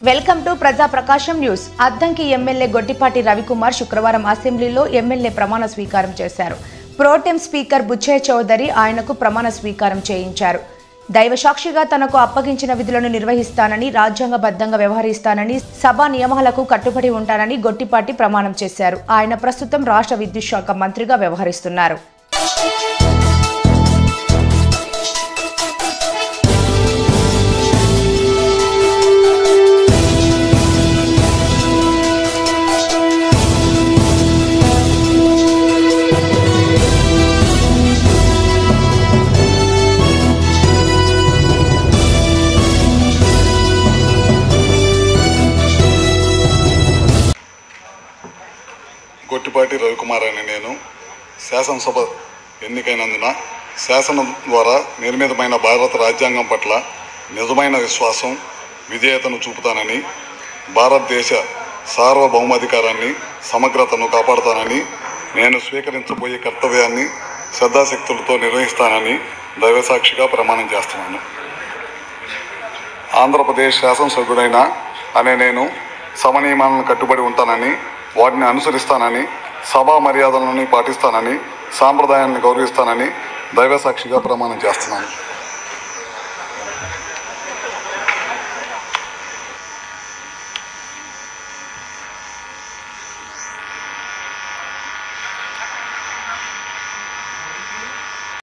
Welcome to ప్రజా ప్రకాశం news. Addanki MLA Gottipati Ravikumar శుక్రవారం అసెంబ్లీలో ఎమ్మెల్యే ప్రమాణ స్వీకారం చేశారు. ప్రోటెం స్పీకర్ బుచ్చయ్య చౌదరి ఆయనకు ప్రమాణ స్వీకారం చేయించారు. దైవసాక్షిగా తనకు అప్పగించిన విధులను నిర్వహిస్తానని, రాజ్యాంగబద్ధంగా వ్యవహరిస్తానని, సభా నియమాలకు కట్టుబడి ఉంటానని గొట్టిపాటి ప్రమాణం చేశారు. ఆయన ప్రస్తుతం రాష్ట్ర విద్యుత్ శాఖ మంత్రిగా వ్యవహరిస్తున్నారు. గొట్టిపాటి రవికుమార్ అనే నేను శాసనసభ ఎన్నికైనందున శాసనం ద్వారా నిర్మితమైన భారత రాజ్యాంగం పట్ల నిజమైన విశ్వాసం, విధేయతను చూపుతానని, భారతదేశ సార్వభౌమాధికారాన్ని, సమగ్రతను కాపాడుతానని, నేను స్వీకరించబోయే కర్తవ్యాన్ని శ్రద్ధాశక్తులతో నిర్వహిస్తానని దైవసాక్షిగా ప్రమాణం చేస్తున్నాను. ఆంధ్రప్రదేశ్ శాసనసభ్యుడైన అనే నేను సభ నియమాలను కట్టుబడి ఉంటానని, వాటిని అనుసరిస్తానని, సభా మర్యాదలను పాటిస్తానని, సాంప్రదాయాన్ని గౌరవిస్తానని దైవసాక్షిగా ప్రమాణం చేస్తున్నాను.